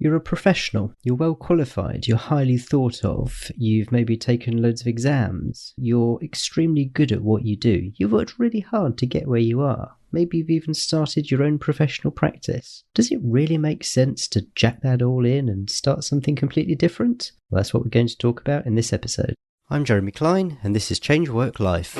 You're a professional, you're well qualified, you're highly thought of, you've maybe taken loads of exams, you're extremely good at what you do, you've worked really hard to get where you are. Maybe you've even started your own professional practice. Does it really make sense to jack that all in and start something completely different? Well, that's what we're going to talk about in this episode. I'm Jeremy Klein, and this is Change Work Life.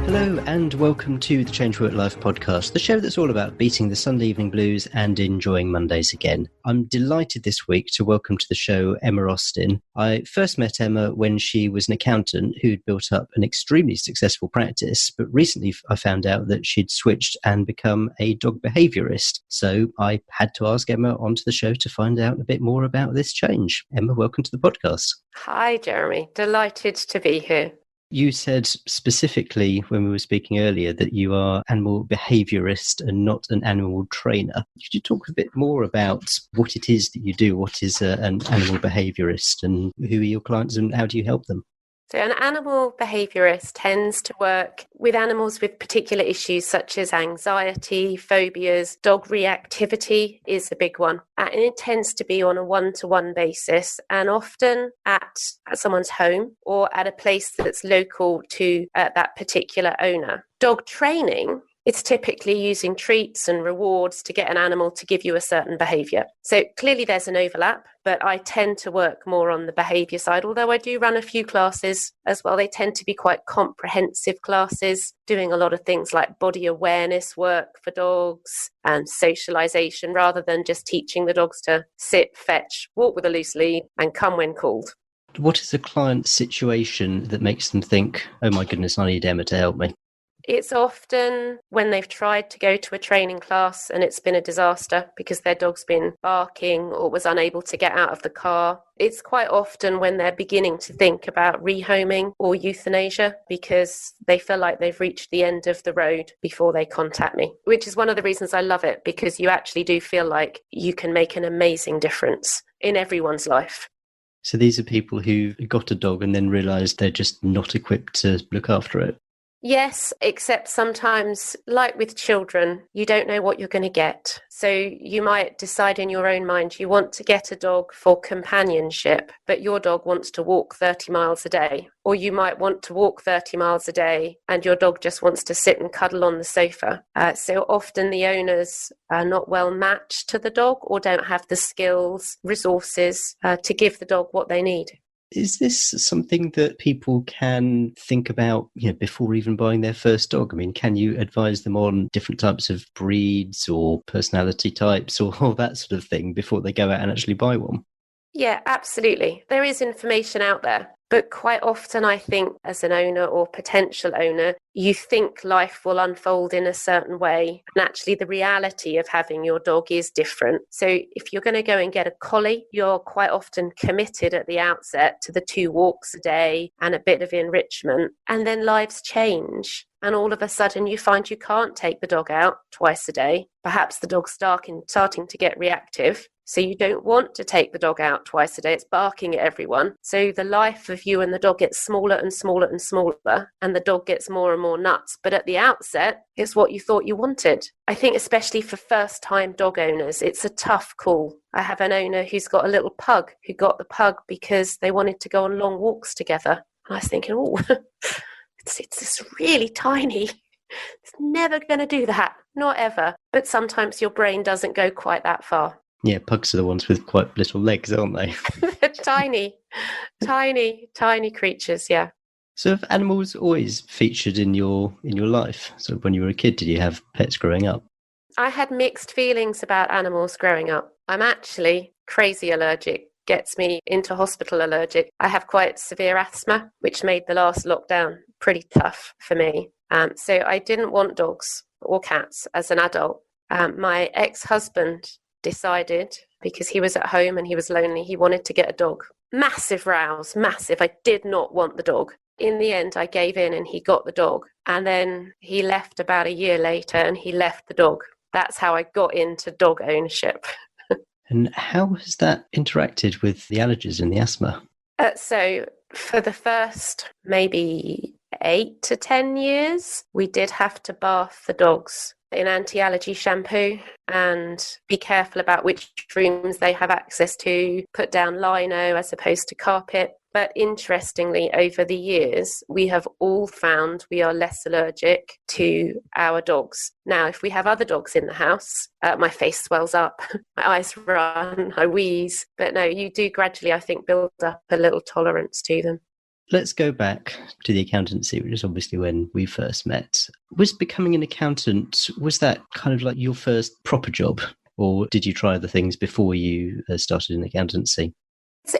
Hello and welcome to the Change Work Life podcast, the show that's all about beating the Sunday evening blues and enjoying Mondays again. I'm delighted this week to welcome to the show Emma Austin. I first met Emma when she was an accountant who'd built up an extremely successful practice, but recently I found out that she'd switched and become a dog behaviourist. So I had to ask Emma onto the show to find out a bit more about this change. Emma, welcome to the podcast. Hi, Jeremy. Delighted to be here. You said specifically when we were speaking earlier that you are animal behaviourist and not an animal trainer. Could you talk a bit more about what it is that you do? What is an animal behaviourist and who are your clients and how do you help them? So an animal behaviourist tends to work with animals with particular issues such as anxiety, phobias, dog reactivity is a big one. And it tends to be on a one-to-one basis and often at someone's home or at a place that's local to that particular owner. Dog training, it's typically using treats and rewards to get an animal to give you a certain behaviour. So clearly there's an overlap, but I tend to work more on the behaviour side, although I do run a few classes as well. They tend to be quite comprehensive classes, doing a lot of things like body awareness work for dogs and socialisation, rather than just teaching the dogs to sit, fetch, walk with a loose lead and come when called. What is a client's situation that makes them think, oh my goodness, I need Emma to help me? It's often when they've tried to go to a training class and it's been a disaster because their dog's been barking or was unable to get out of the car. It's quite often when they're beginning to think about rehoming or euthanasia because they feel like they've reached the end of the road before they contact me, which is one of the reasons I love it, because you actually do feel like you can make an amazing difference in everyone's life. So these are people who got a dog and then realised they're just not equipped to look after it. Yes, except sometimes, like with children, you don't know what you're going to get. So you might decide in your own mind you want to get a dog for companionship, but your dog wants to walk 30 miles a day. Or you might want to walk 30 miles a day and your dog just wants to sit and cuddle on the sofa. So often the owners are not well matched to the dog or don't have the skills, resources to give the dog what they need. Is this something that people can think about, before even buying their first dog? I mean, can you advise them on different types of breeds or personality types or all that sort of thing before they go out and actually buy one? Yeah, absolutely. There is information out there. But quite often, I think, as an owner or potential owner, you think life will unfold in a certain way. And actually, the reality of having your dog is different. So if you're going to go and get a collie, you're quite often committed at the outset to the 2 walks a day and a bit of enrichment. And then lives change. And all of a sudden, you find you can't take the dog out twice a day. Perhaps the dog's starting to get reactive. So you don't want to take the dog out twice a day. It's barking at everyone. So the life of you and the dog gets smaller and smaller and smaller, and the dog gets more and more nuts. But at the outset, it's what you thought you wanted. I think especially for first-time dog owners, it's a tough call. I have an owner who's got a little pug who got the pug because they wanted to go on long walks together. And I was thinking, it's this really tiny. It's never going to do that. Not ever. But sometimes your brain doesn't go quite that far. Yeah, pugs are the ones with quite little legs, aren't they? Tiny creatures, yeah. So have animals always featured in your life? So when you were a kid, did you have pets growing up? I had mixed feelings about animals growing up. I'm actually crazy allergic, gets me into hospital allergic. I have quite severe asthma, which made the last lockdown pretty tough for me. So I didn't want dogs or cats as an adult. My ex-husband decided, because he was at home and he was lonely, he wanted to get a dog. Massive rows, massive. I did not want the dog. In the end, I gave in and he got the dog. And then he left about a year later and he left the dog. That's how I got into dog ownership. And how has that interacted with the allergies and the asthma? So for the first maybe 8 to 10 years, we did have to bath the dogs in anti-allergy shampoo and be careful about which rooms they have access to, put down lino as opposed to carpet. But interestingly, over the years, we have all found we are less allergic to our dogs. Now, if we have other dogs in the house, my face swells up, my eyes run, I wheeze. But no, you do gradually, I think, build up a little tolerance to them. Let's go back to the accountancy, which is obviously when we first met. Was becoming an accountant, was that kind of like your first proper job? Or did you try other things before you started in accountancy?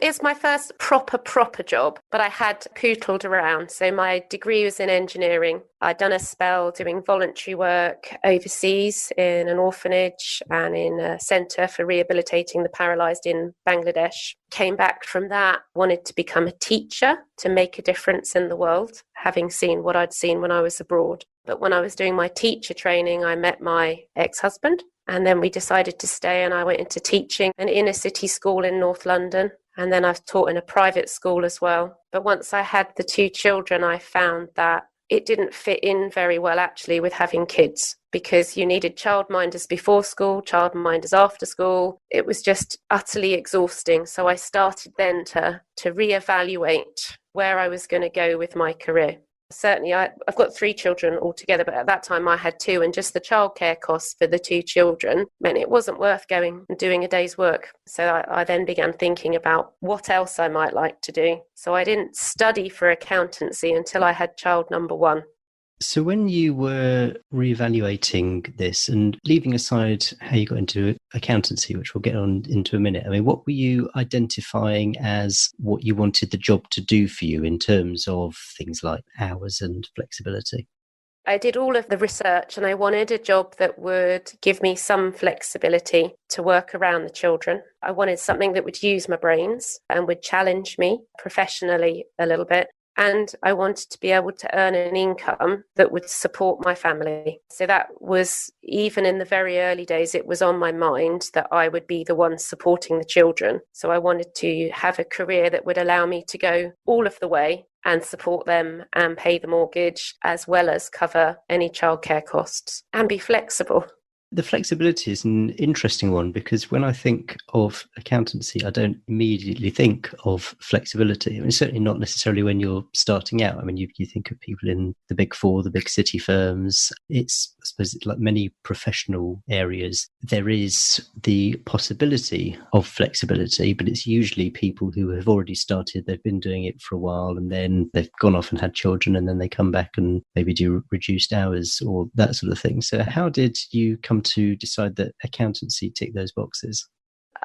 It's my first proper job, but I had pootled around. So my degree was in engineering. I'd done a spell doing voluntary work overseas in an orphanage and in a centre for rehabilitating the paralysed in Bangladesh. Came back from that, wanted to become a teacher to make a difference in the world, having seen what I'd seen when I was abroad. But when I was doing my teacher training, I met my ex-husband. And then we decided to stay, and I went into teaching an inner city school in North London. And then I've taught in a private school as well. But once I had the 2 children, I found that it didn't fit in very well actually with having kids, because you needed childminders before school, childminders after school. It was just utterly exhausting. So I started then to reevaluate where I was going to go with my career. Certainly, I've got 3 children altogether, but at that time I had 2, and just the childcare costs for the 2 children meant it wasn't worth going and doing a day's work. So I then began thinking about what else I might like to do. So I didn't study for accountancy until I had child number 1. So when you were reevaluating this and leaving aside how you got into accountancy, which we'll get on into a minute, I mean, what were you identifying as what you wanted the job to do for you in terms of things like hours and flexibility? I did all of the research, and I wanted a job that would give me some flexibility to work around the children. I wanted something that would use my brains and would challenge me professionally a little bit. And I wanted to be able to earn an income that would support my family. So that was, even in the very early days, it was on my mind that I would be the one supporting the children. So I wanted to have a career that would allow me to go all of the way and support them and pay the mortgage, as well as cover any childcare costs and be flexible. The flexibility is an interesting one, because when I think of accountancy, I don't immediately think of flexibility. I mean, certainly not necessarily when you're starting out. I mean, you think of people in the big 4, the big city firms. It's, I suppose, like many professional areas, there is the possibility of flexibility, but it's usually people who have already started, they've been doing it for a while, and then they've gone off and had children, and then they come back and maybe do reduced hours or that sort of thing. So how did you come to decide that accountancy ticked those boxes?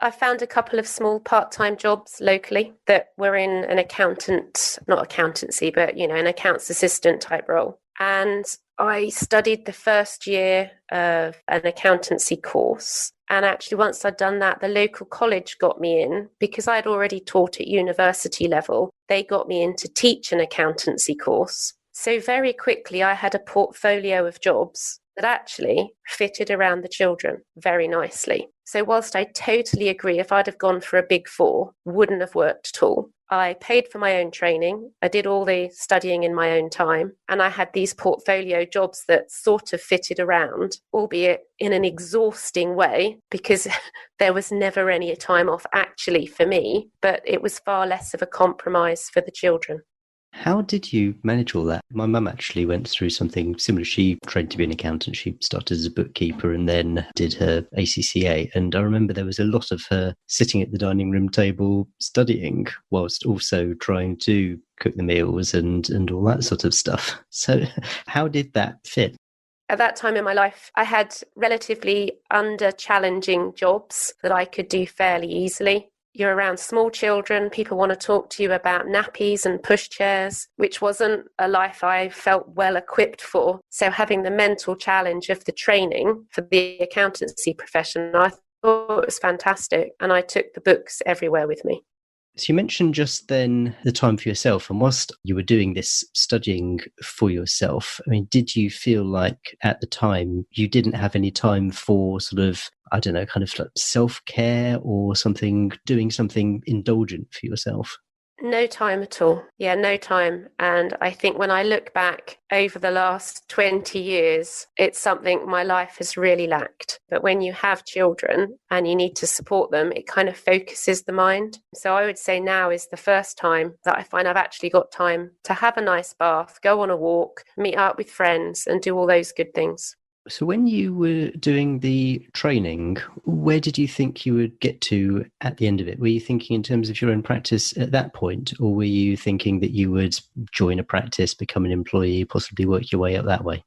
I found a couple of small part-time jobs locally that were in an not accountancy, but, an accounts assistant type role. And I studied the first year of an accountancy course. And actually, once I'd done that, the local college got me in, because I'd already taught at university level. They got me in to teach an accountancy course. So very quickly, I had a portfolio of jobs that actually fitted around the children very nicely. So whilst I totally agree, if I'd have gone for a big 4, wouldn't have worked at all. I paid for my own training. I did all the studying in my own time. And I had these portfolio jobs that sort of fitted around, albeit in an exhausting way, because there was never any time off actually for me, but it was far less of a compromise for the children. How did you manage all that? My mum actually went through something similar. She trained to be an accountant. She started as a bookkeeper and then did her ACCA. And I remember there was a lot of her sitting at the dining room table studying, whilst also trying to cook the meals and all that sort of stuff. So how did that fit? At that time in my life, I had relatively under-challenging jobs that I could do fairly easily. You're around small children, people want to talk to you about nappies and pushchairs, which wasn't a life I felt well equipped for. So having the mental challenge of the training for the accountancy profession, I thought it was fantastic. And I took the books everywhere with me. So you mentioned just then the time for yourself, and whilst you were doing this studying for yourself, I mean, did you feel like at the time you didn't have any time for sort of I don't know, kind of like self-care or something, doing something indulgent for yourself? No time at all. Yeah, no time. And I think when I look back over the last 20 years, it's something my life has really lacked. But when you have children and you need to support them, it kind of focuses the mind. So I would say now is the first time that I find I've actually got time to have a nice bath, go on a walk, meet up with friends, and do all those good things. So when you were doing the training, where did you think you would get to at the end of it? Were you thinking in terms of your own practice at that point, or were you thinking that you would join a practice, become an employee, possibly work your way up that way?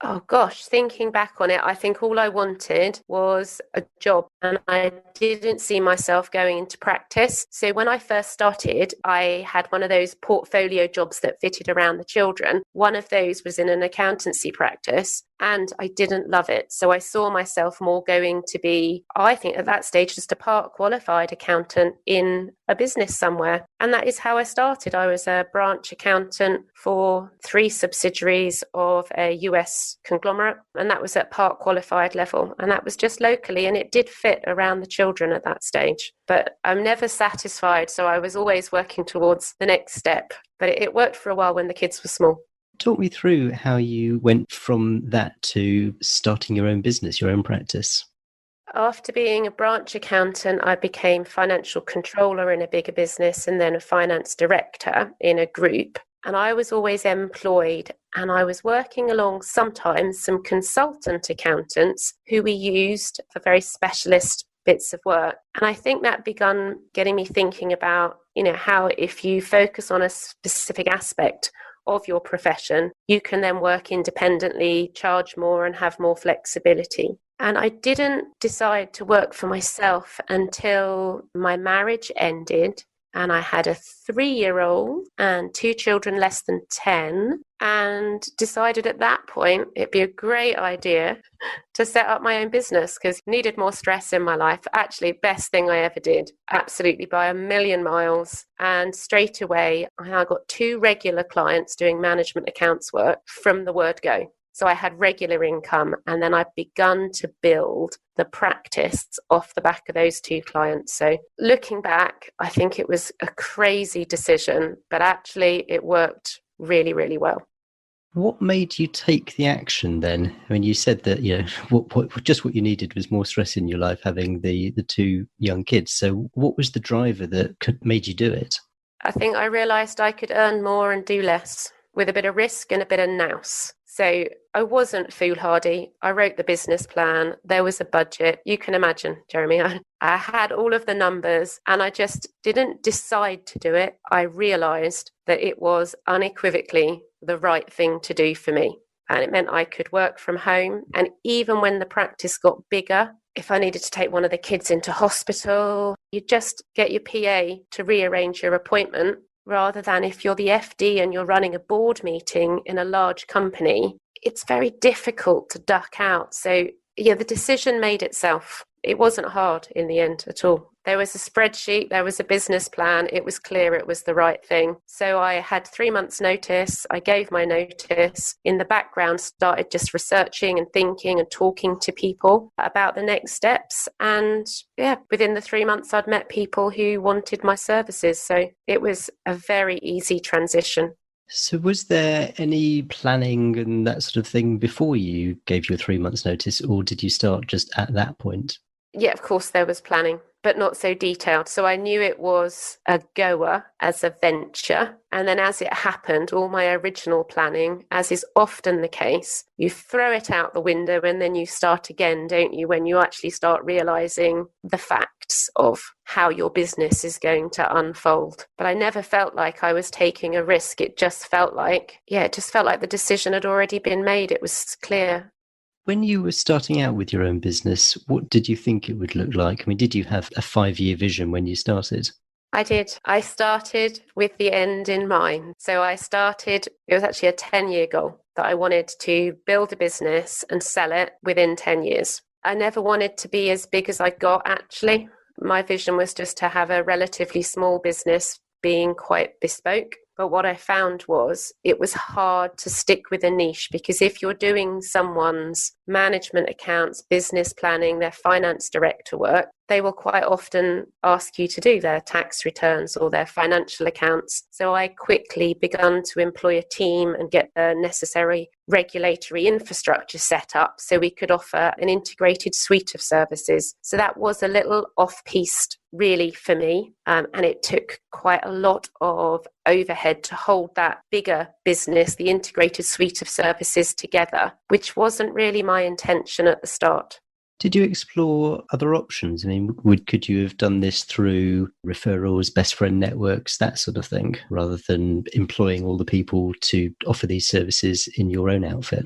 Oh gosh, thinking back on it, I think all I wanted was a job and I didn't see myself going into practice. So when I first started, I had one of those portfolio jobs that fitted around the children. One of those was in an accountancy practice and I didn't love it. So I saw myself more going to be, I think at that stage, just a part qualified accountant in a business somewhere. And that is how I started. I was a branch accountant for 3 subsidiaries of a US conglomerate, and that was at part qualified level. And that was just locally, and it did fit around the children at that stage. But I'm never satisfied, so I was always working towards the next step. But it worked for a while when the kids were small. Talk me through how you went from that to starting your own business, your own practice. After being a branch accountant, I became financial controller in a bigger business and then a finance director in a group. And I was always employed and I was working along sometimes some consultant accountants who we used for very specialist bits of work. And I think that began getting me thinking about, how if you focus on a specific aspect of your profession, you can then work independently, charge more and have more flexibility. And I didn't decide to work for myself until my marriage ended and I had a 3-year-old and 2 children less than 10, and decided at that point it'd be a great idea to set up my own business because I needed more stress in my life. Actually, best thing I ever did, absolutely by a million miles. And straight away, I got 2 regular clients doing management accounts work from the word go. So I had regular income, and then I've begun to build the practice off the back of those 2 clients. So looking back, I think it was a crazy decision, but actually it worked really, really well. What made you take the action then? I mean, you said that, what you needed was more stress in your life, having the 2 young kids. So what was the driver that made you do it? I think I realised I could earn more and do less with a bit of risk and a bit of nous. So I wasn't foolhardy. I wrote the business plan. There was a budget. You can imagine, Jeremy, I had all of the numbers and I just didn't decide to do it. I realised that it was unequivocally the right thing to do for me. And it meant I could work from home. And even when the practice got bigger, if I needed to take one of the kids into hospital, you just get your PA to rearrange your appointment, rather than if you're the FD and you're running a board meeting in a large company, it's very difficult to duck out. So the decision made itself. It wasn't hard in the end at all. There was a spreadsheet, there was a business plan. It was clear it was the right thing. So I had 3 months notice. I gave my notice. In the background, started just researching and thinking and talking to people about the next steps. And within the 3 months, I'd met people who wanted my services. So it was a very easy transition. So was there any planning and that sort of thing before you gave your 3 months notice, or did you start just at that point? Yeah, of course there was planning, but not so detailed. So I knew it was a goer as a venture. And then as it happened, all my original planning, as is often the case, you throw it out the window and then you start again, don't you? When you actually start realizing the facts of how your business is going to unfold. But I never felt like I was taking a risk. It just felt like, the decision had already been made. It was clear. When you were starting out with your own business, what did you think it would look like? I mean, did you have a 5-year vision when you started? I did. I started with the end in mind. So it was actually a 10-year goal that I wanted to build a business and sell it within 10 years. I never wanted to be as big as I got, actually. My vision was just to have a relatively small business being quite bespoke. But what I found was it was hard to stick with a niche, because if you're doing someone's management accounts, business planning, their finance director work, they will quite often ask you to do their tax returns or their financial accounts. So I quickly began to employ a team and get the necessary regulatory infrastructure set up so we could offer an integrated suite of services. So that was a little off-piste really for me, and it took quite a lot of overhead to hold that bigger business, the integrated suite of services together, which wasn't really my intention at the start. Did you explore other options? I mean, could you have done this through referrals, best friend networks, that sort of thing, rather than employing all the people to offer these services in your own outfit?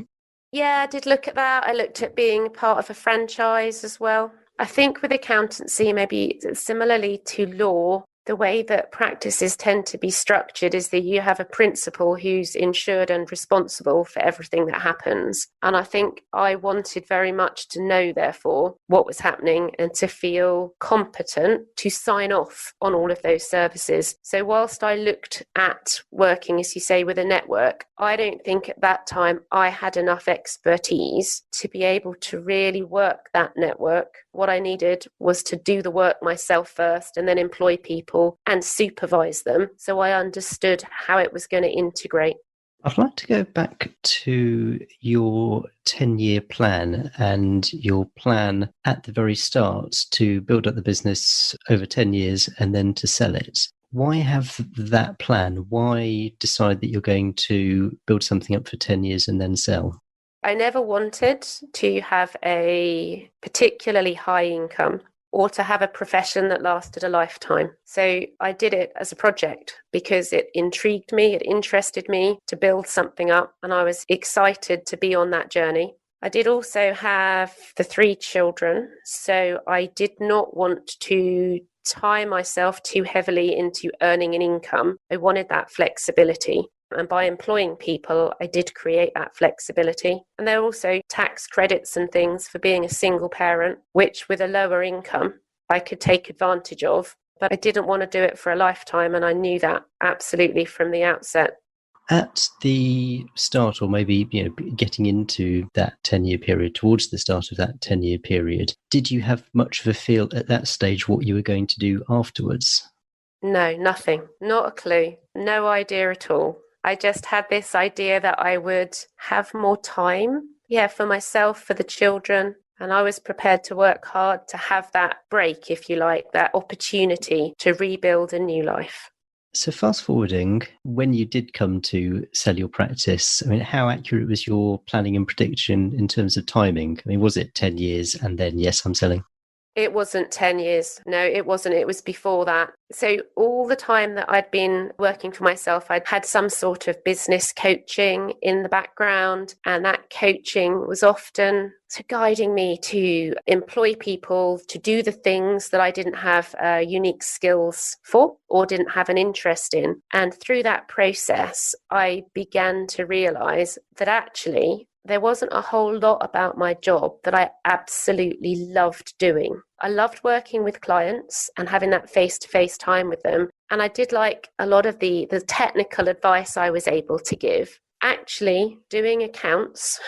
Yeah, I did look at that. I looked at being part of a franchise as well. I think with accountancy, maybe similarly to law, the way that practices tend to be structured is that you have a principal who's insured and responsible for everything that happens. And I think I wanted very much to know, therefore, what was happening and to feel competent to sign off on all of those services. So whilst I looked at working, as you say, with a network, I don't think at that time I had enough expertise to be able to really work that network. What I needed was to do the work myself first and then employ people and supervise them, so I understood how it was going to integrate. I'd like to go back to your 10-year plan and your plan at the very start to build up the business over 10 years and then to sell it. Why have that plan? Why decide that you're going to build something up for 10 years and then sell? I never wanted to have a particularly high income or to have a profession that lasted a lifetime. So I did it as a project because it intrigued me, it interested me to build something up, and I was excited to be on that journey. I did also have the 3 children, so I did not want to tie myself too heavily into earning an income. I wanted that flexibility. And by employing people, I did create that flexibility. And there are also tax credits and things for being a single parent, which with a lower income, I could take advantage of. But I didn't want to do it for a lifetime, and I knew that absolutely from the outset. At the start, or maybe getting into that 10-year period, towards the start of that 10-year period, did you have much of a feel at that stage what you were going to do afterwards? No, nothing. Not a clue. No idea at all. I just had this idea that I would have more time, for myself, for the children. And I was prepared to work hard to have that break, if you like, that opportunity to rebuild a new life. So fast forwarding, when you did come to sell your practice, I mean, how accurate was your planning and prediction in terms of timing? I mean, was it 10 years and then, yes, I'm selling? It wasn't 10 years. No, it wasn't. It was before that. So all the time that I'd been working for myself, I'd had some sort of business coaching in the background. And that coaching was often guiding me to employ people to do the things that I didn't have unique skills for or didn't have an interest in. And through that process, I began to realize that actually there wasn't a whole lot about my job that I absolutely loved doing. I loved working with clients and having that face-to-face time with them. And I did like a lot of the technical advice I was able to give. Actually, doing accounts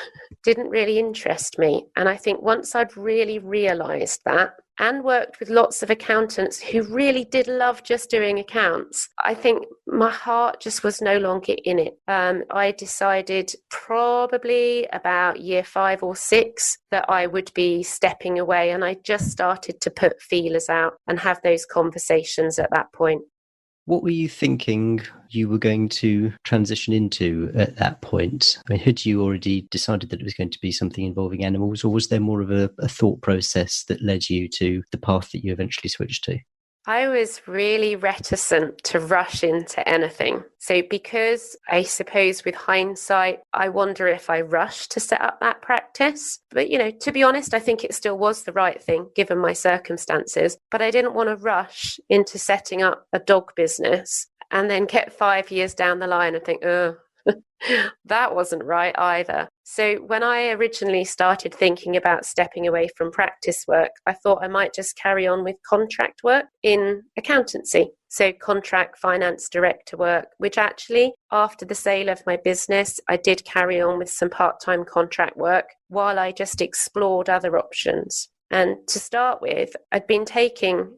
didn't really interest me. And I think once I'd really realized that and worked with lots of accountants who really did love just doing accounts, I think my heart just was no longer in it. I decided probably about year 5 or 6 that I would be stepping away. And I just started to put feelers out and have those conversations at that point. What were you thinking you were going to transition into at that point? I mean, had you already decided that it was going to be something involving animals, or was there more of a thought process that led you to the path that you eventually switched to? I was really reticent to rush into anything. So because I suppose with hindsight, I wonder if I rushed to set up that practice. But, to be honest, I think it still was the right thing given my circumstances. But I didn't want to rush into setting up a dog business and then get 5 years down the line and think, That wasn't right either. So when I originally started thinking about stepping away from practice work, I thought I might just carry on with contract work in accountancy. So contract finance director work, which actually after the sale of my business, I did carry on with some part-time contract work while I just explored other options. And to start with, I'd been taking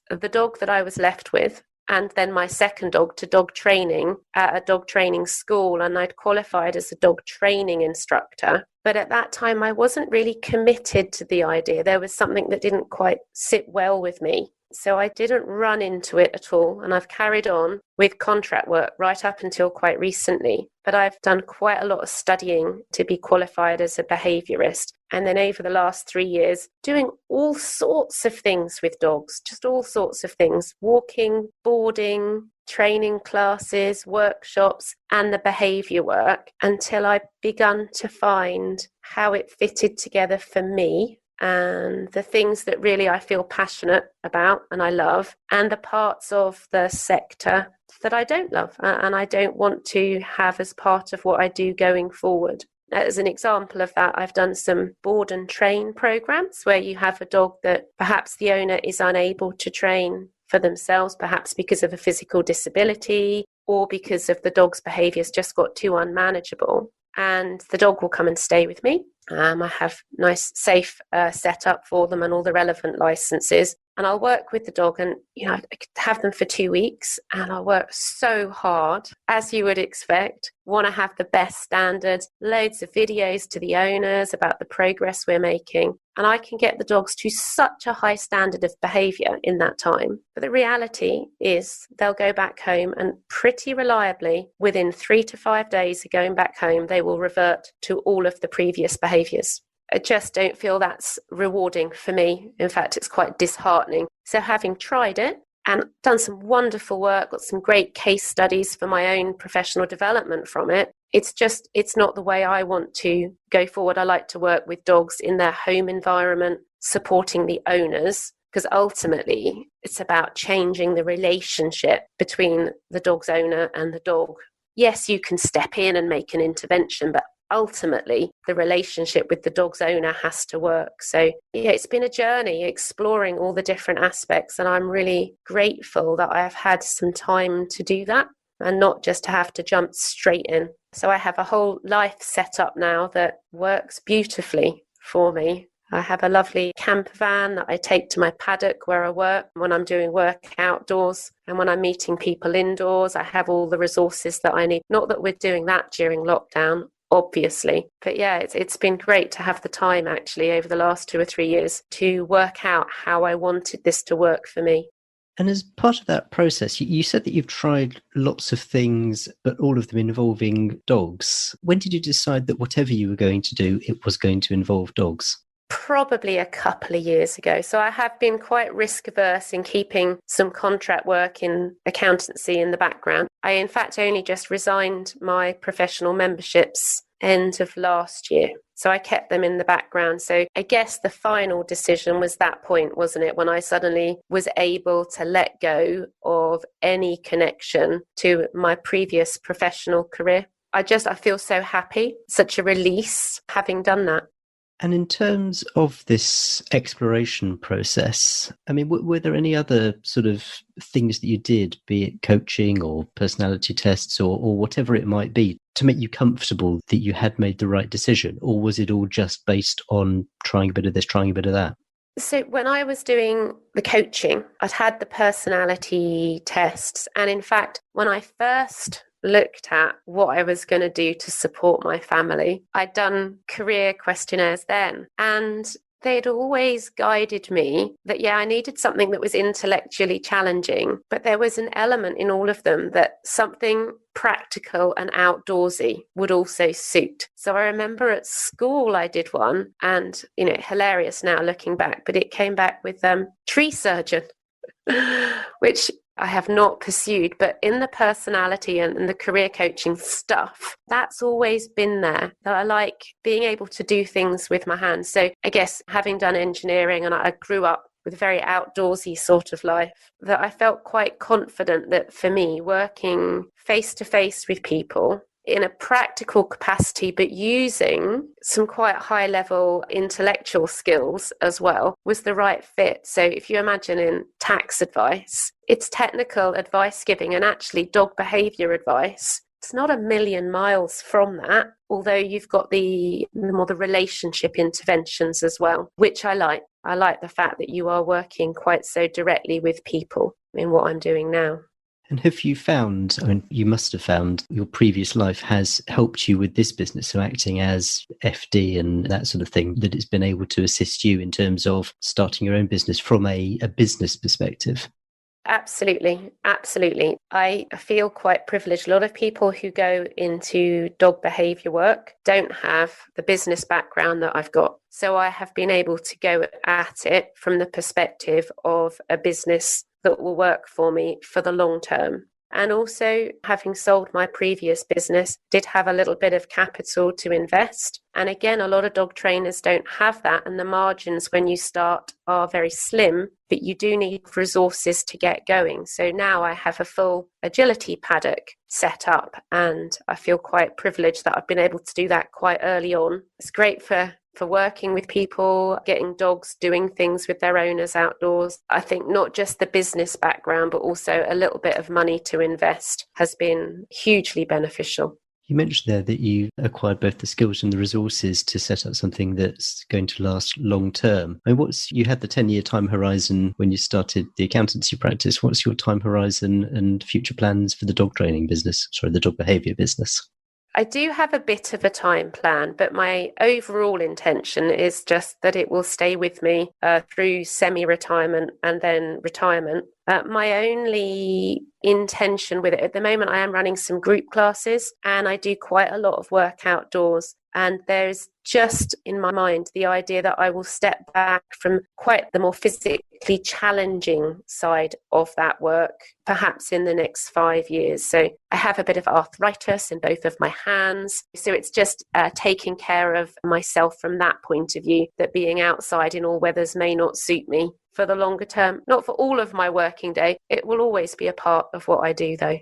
the dog that I was left with and then my second dog to dog training at a dog training school, and I'd qualified as a dog training instructor. But at that time, I wasn't really committed to the idea. There was something that didn't quite sit well with me. So I didn't run into it at all, and I've carried on with contract work right up until quite recently. But I've done quite a lot of studying to be qualified as a behaviourist. And then over the last 3 years, doing all sorts of things with dogs, just all sorts of things, walking, boarding, training classes, workshops, and the behaviour work until I begun to find how it fitted together for me and the things that really I feel passionate about and I love, and the parts of the sector that I don't love and I don't want to have as part of what I do going forward. As an example of that, I've done some board and train programs where you have a dog that perhaps the owner is unable to train for themselves, perhaps because of a physical disability or because of the dog's behaviours just got too unmanageable. And the dog will come and stay with me. I have nice, safe setup for them and all the relevant licenses. And I'll work with the dog and, I could have them for 2 weeks and I'll work so hard, as you would expect, want to have the best standards, loads of videos to the owners about the progress we're making. And I can get the dogs to such a high standard of behaviour in that time. But the reality is they'll go back home and pretty reliably, within 3 to 5 days of going back home, they will revert to all of the previous behaviours. I just don't feel that's rewarding for me. In fact, it's quite disheartening. So having tried it and done some wonderful work, got some great case studies for my own professional development from it, it's not the way I want to go forward. I like to work with dogs in their home environment, supporting the owners, because ultimately it's about changing the relationship between the dog's owner and the dog. Yes, you can step in and make an intervention, but ultimately the relationship with the dog's owner has to work. So yeah, it's been a journey exploring all the different aspects, and I'm really grateful that I have had some time to do that and not just to have to jump straight in. So I have a whole life set up now that works beautifully for me. I have a lovely camper van that I take to my paddock where I work when I'm doing work outdoors, and when I'm meeting people indoors, I have all the resources that I need. Not that we're doing that during lockdown, obviously. But yeah, it's been great to have the time actually over the last 2 or 3 years to work out how I wanted this to work for me. And as part of that process, you said that you've tried lots of things, but all of them involving dogs. When did you decide that whatever you were going to do, it was going to involve dogs? Probably a couple of years ago. So I have been quite risk averse in keeping some contract work in accountancy in the background. I, in fact, only just resigned my professional memberships end of last year. So I kept them in the background. So I guess the final decision was that point, wasn't it? When I suddenly was able to let go of any connection to my previous professional career. I feel so happy, such a release having done that. And in terms of this exploration process, I mean, were there any other sort of things that you did, be it coaching or personality tests or whatever it might be, to make you comfortable that you had made the right decision? Or was it all just based on trying a bit of this, trying a bit of that? So when I was doing the coaching, I'd had the personality tests. And in fact, when I first looked at what I was going to do to support my family, I'd done career questionnaires then. And they'd always guided me that, I needed something that was intellectually challenging, but there was an element in all of them that something practical and outdoorsy would also suit. So I remember at school I did one, and, hilarious now looking back, but it came back with tree surgeon, which I have not pursued, but in the personality and the career coaching stuff, that's always been there. That I like being able to do things with my hands. So I guess having done engineering, and I grew up with a very outdoorsy sort of life, that I felt quite confident that for me, working face to face with people in a practical capacity, but using some quite high level intellectual skills as well, was the right fit. So if you imagine in tax advice, it's technical advice giving, and actually dog behaviour advice, it's not a million miles from that, although you've got the more the relationship interventions as well, which I like. I like the fact that you are working quite so directly with people in what I'm doing now. And have you found, I mean, you must have found your previous life has helped you with this business, so acting as FD and that sort of thing, that it's been able to assist you in terms of starting your own business from a business perspective? Absolutely. Absolutely. I feel quite privileged. A lot of people who go into dog behaviour work don't have the business background that I've got. So I have been able to go at it from the perspective of a business that will work for me for the long term. And also, having sold my previous business, did have a little bit of capital to invest. And again, a lot of dog trainers don't have that. And the margins when you start are very slim, but you do need resources to get going. So now I have a full agility paddock set up, and I feel quite privileged that I've been able to do that quite early on. It's great for working with people, getting dogs doing things with their owners outdoors. I think not just the business background, but also a little bit of money to invest has been hugely beneficial. You mentioned there that you acquired both the skills and the resources to set up something that's going to last long term. I mean, you had the 10-year time horizon when you started the accountancy practice. What's your time horizon and future plans for the dog training business? Sorry, the dog behaviour business. I do have a bit of a time plan, but my overall intention is just that it will stay with me through semi-retirement and then retirement. My only intention with it at the moment, I am running some group classes, and I do quite a lot of work outdoors. And there's just in my mind the idea that I will step back from quite the more physically challenging side of that work, perhaps in the next 5 years. So I have a bit of arthritis in both of my hands. So it's just taking care of myself from that point of view, that being outside in all weathers may not suit me for the longer term. Not for all of my working day. It will always be a part of what I do, though.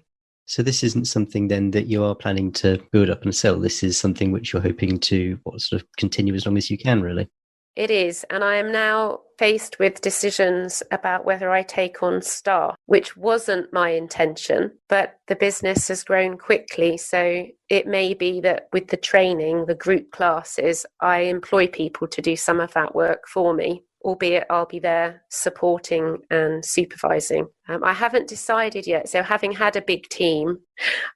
So this isn't something then that you are planning to build up and sell. This is something which you're hoping to sort of continue as long as you can, really. It is. And I am now faced with decisions about whether I take on staff, which wasn't my intention, but the business has grown quickly. So it may be that with the training, the group classes, I employ people to do some of that work for me, albeit I'll be there supporting and supervising. I haven't decided yet. So having had a big team,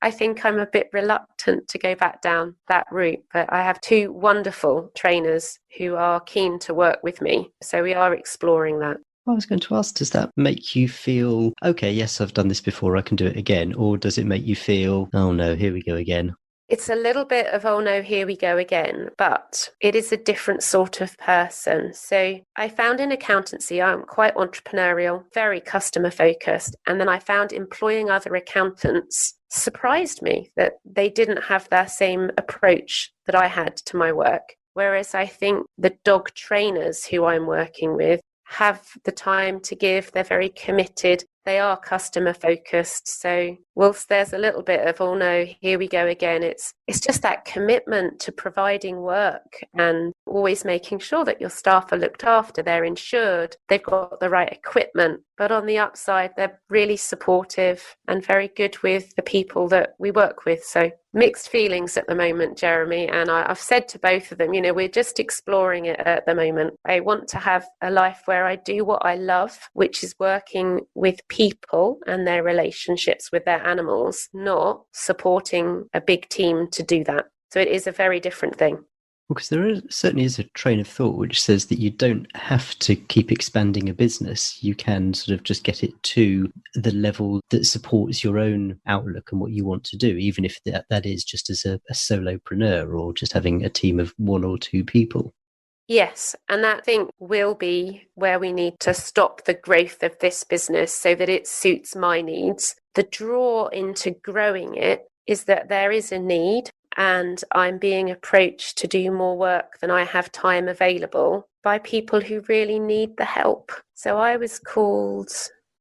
I think I'm a bit reluctant to go back down that route. But I have 2 wonderful trainers who are keen to work with me. So we are exploring that. I was going to ask, does that make you feel, okay, yes, I've done this before, I can do it again? Or does it make you feel, oh no, here we go again? It's a little bit of, oh no, here we go again, but it is a different sort of person. So I found in accountancy, I'm quite entrepreneurial, very customer focused. And then I found employing other accountants surprised me that they didn't have that same approach that I had to my work. Whereas I think the dog trainers who I'm working with have the time to give, they're very committed. They are customer focused. So whilst there's a little bit of, oh no, here we go again, it's just that commitment to providing work and always making sure that your staff are looked after, they're insured, they've got the right equipment. But on the upside, they're really supportive and very good with the people that we work with. So mixed feelings at the moment, Jeremy. And I've said to both of them, we're just exploring it at the moment. I want to have a life where I do what I love, which is working with people and their relationships with their animals, not supporting a big team to do that. So it is a very different thing. Well, because certainly is a train of thought which says that you don't have to keep expanding a business. You can sort of just get it to the level that supports your own outlook and what you want to do, even if that is just as a solopreneur or just having a team of 1 or 2 people. Yes, and that thing will be where we need to stop the growth of this business so that it suits my needs. The draw into growing it is that there is a need, and I'm being approached to do more work than I have time available by people who really need the help. So I was called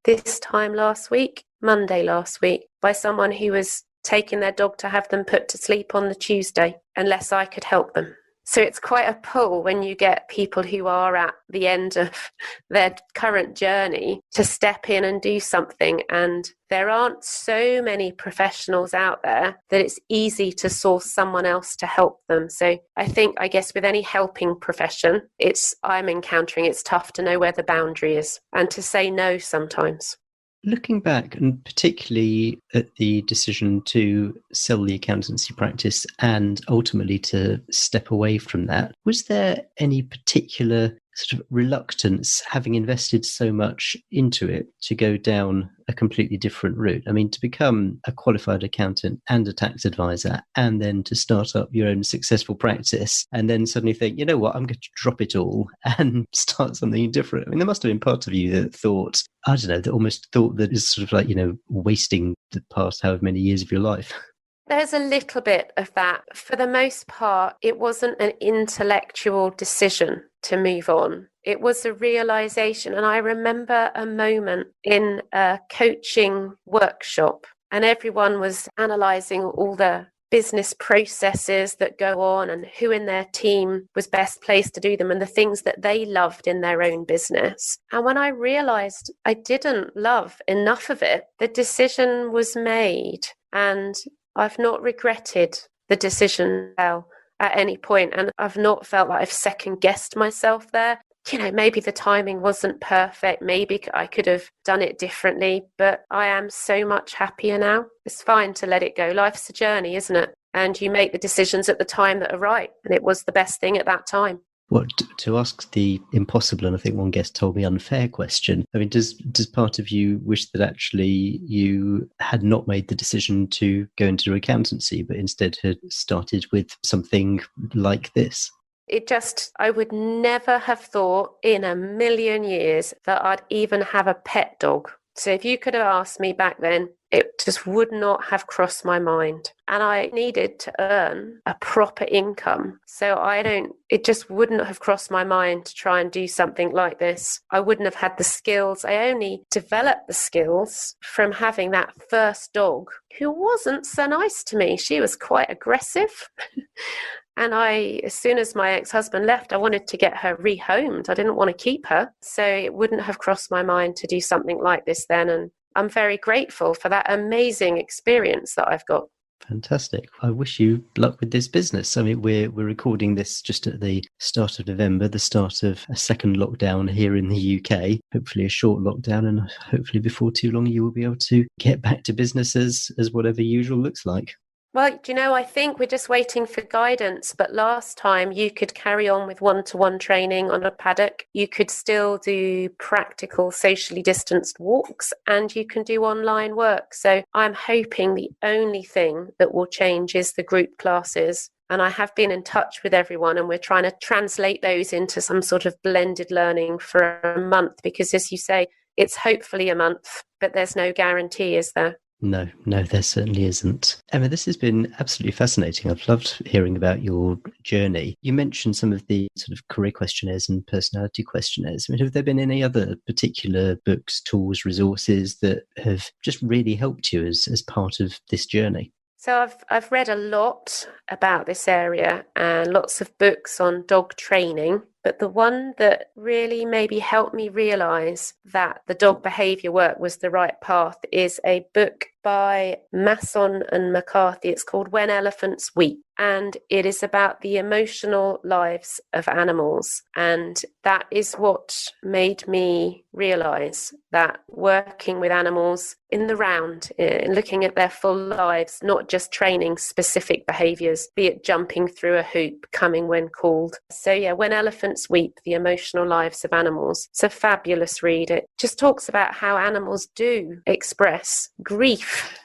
this time last week, Monday last week, by someone who was taking their dog to have them put to sleep on the Tuesday unless I could help them. So it's quite a pull when you get people who are at the end of their current journey to step in and do something. And there aren't so many professionals out there that it's easy to source someone else to help them. So I guess with any helping profession, I'm encountering it's tough to know where the boundary is and to say no sometimes. Looking back, and particularly at the decision to sell the accountancy practice and ultimately to step away from that, was there any particular sort of reluctance, having invested so much into it, to go down a completely different route? I mean, to become a qualified accountant and a tax advisor, and then to start up your own successful practice, and then suddenly think, you know what, I'm going to drop it all and start something different. I mean, there must have been part of you that thought, I don't know, that almost thought that it's sort of like, wasting the past however many years of your life. There's a little bit of that. For the most part, it wasn't an intellectual decision to move on. It was a realization. And I remember a moment in a coaching workshop, and everyone was analyzing all the business processes that go on and who in their team was best placed to do them and the things that they loved in their own business. And when I realized I didn't love enough of it, the decision was made. And I've not regretted the decision at any point, and I've not felt like I've second guessed myself there. Maybe the timing wasn't perfect. Maybe I could have done it differently, but I am so much happier now. It's fine to let it go. Life's a journey, isn't it? And you make the decisions at the time that are right. And it was the best thing at that time. Well, to ask the impossible, and I think one guest told me unfair question, I mean, does part of you wish that actually you had not made the decision to go into accountancy, but instead had started with something like this? I would never have thought in a million years that I'd even have a pet dog. So if you could have asked me back then, it just would not have crossed my mind. And I needed to earn a proper income. So it just wouldn't have crossed my mind to try and do something like this. I wouldn't have had the skills. I only developed the skills from having that first dog who wasn't so nice to me. She was quite aggressive. And as soon as my ex-husband left, I wanted to get her rehomed. I didn't want to keep her. So it wouldn't have crossed my mind to do something like this then. And I'm very grateful for that amazing experience that I've got. Fantastic. I wish you luck with this business. I mean, we're recording this just at the start of November, the start of a second lockdown here in the UK, hopefully a short lockdown, and hopefully before too long you will be able to get back to business as whatever usual looks like. Well, I think we're just waiting for guidance. But last time you could carry on with one-to-one training on a paddock. You could still do practical socially distanced walks, and you can do online work. So I'm hoping the only thing that will change is the group classes. And I have been in touch with everyone, and we're trying to translate those into some sort of blended learning for a month, because as you say, it's hopefully a month, but there's no guarantee, is there? No, there certainly isn't. Emma, this has been absolutely fascinating. I've loved hearing about your journey. You mentioned some of the sort of career questionnaires and personality questionnaires. I mean, have there been any other particular books, tools, resources that have just really helped you as part of this journey? So I've read a lot about this area and lots of books on dog training, but the one that really maybe helped me realise that the dog behaviour work was the right path is a book by Masson and McCarthy. It's called When Elephants Weep, and it is about the emotional lives of animals. And that is what made me realise that working with animals in the round, looking at their full lives, not just training specific behaviours, be it jumping through a hoop, coming when called. So yeah, When Elephants Weep, the emotional lives of animals. It's a fabulous read. It just talks about how animals do express grief,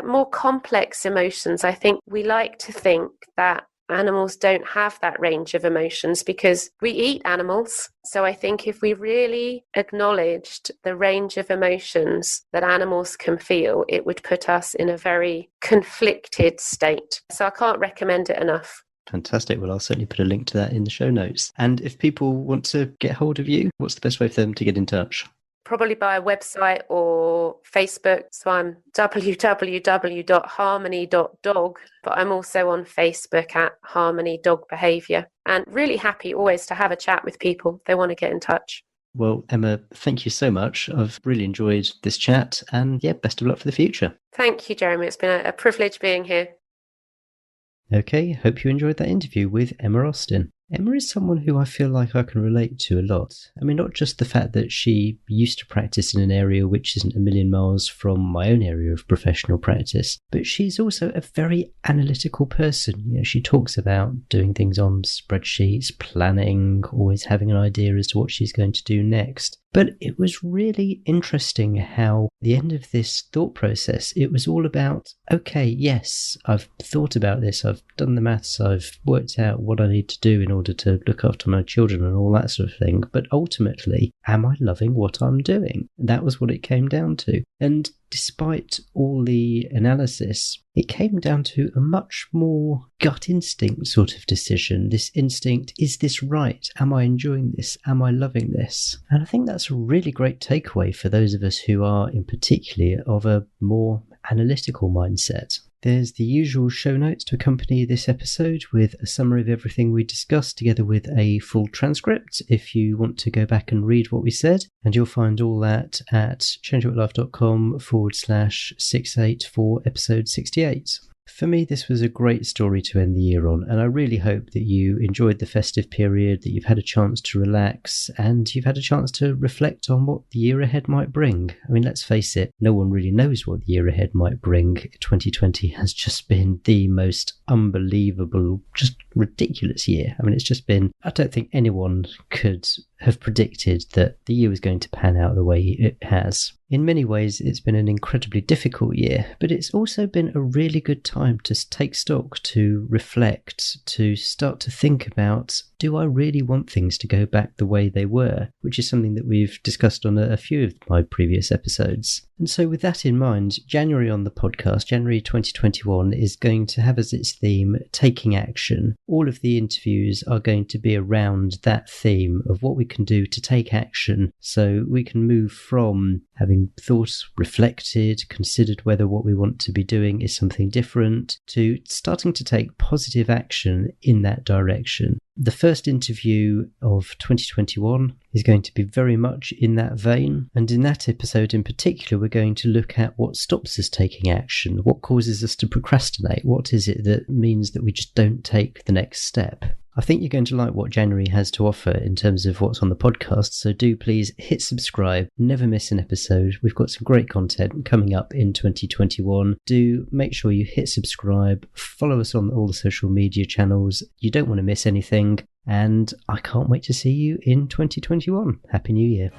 more complex emotions. I think we like to think that animals don't have that range of emotions because we eat animals. So I think if we really acknowledged the range of emotions that animals can feel, it would put us in a very conflicted state. So I can't recommend it enough. Fantastic. Well, I'll certainly put a link to that in the show notes. And if people want to get hold of you, what's the best way for them to get in touch? probably by a website or Facebook. So I'm www.harmony.dog, but I'm also on Facebook at Harmony Dog Behaviour, and really happy always to have a chat with people if they want to get in touch. Well, Emma, thank you so much. I've really enjoyed this chat, and yeah, best of luck for the future. Thank you, Jeremy. It's been a privilege being here. Okay, hope you enjoyed that interview with Emma Austin. Emma is someone who I feel like I can relate to a lot. I mean, not just the fact that she used to practice in an area which isn't a million miles from my own area of professional practice, but she's also a very analytical person. You know, she talks about doing things on spreadsheets, planning, always having an idea as to what she's going to do next. But it was really interesting how the end of this thought process, it was all about, okay, yes, I've thought about this, I've done the maths, I've worked out what I need to do in order to look after my children and all that sort of thing. But ultimately, am I loving what I'm doing? That was what it came down to. And despite all the analysis, it came down to a much more gut instinct sort of decision. This instinct, is this right? Am I enjoying this? Am I loving this? And I think that's a really great takeaway for those of us who are in particular of a more analytical mindset. There's the usual show notes to accompany this episode with a summary of everything we discussed together with a full transcript if you want to go back and read what we said. And you'll find all that at changeworklife.com/68 for episode 68. For me, this was a great story to end the year on, and I really hope that you enjoyed the festive period, that you've had a chance to relax, and you've had a chance to reflect on what the year ahead might bring. I mean, let's face it, no one really knows what the year ahead might bring. 2020 has just been the most unbelievable, just ridiculous year. I mean, it's just been, I don't think anyone could have predicted that the year was going to pan out the way it has. In many ways, it's been an incredibly difficult year, but it's also been a really good time to take stock, to reflect, to start to think about, do I really want things to go back the way they were? Which is something that we've discussed on a few of my previous episodes. And so with that in mind, January on the podcast, January 2021, is going to have as its theme, taking action. All of the interviews are going to be around that theme of what we can do to take action so we can move from having thought, reflected, considered whether what we want to be doing is something different, to starting to take positive action in that direction. The first interview of 2021 is going to be very much in that vein, and in that episode in particular we're going to look at what stops us taking action, what causes us to procrastinate, what is it that means that we just don't take the next step. I think you're going to like what January has to offer in terms of what's on the podcast, so do please hit subscribe, never miss an episode. We've got some great content coming up in 2021. Do make sure you hit subscribe, follow us on all the social media channels. You don't want to miss anything, and I can't wait to see you in 2021. Happy New Year.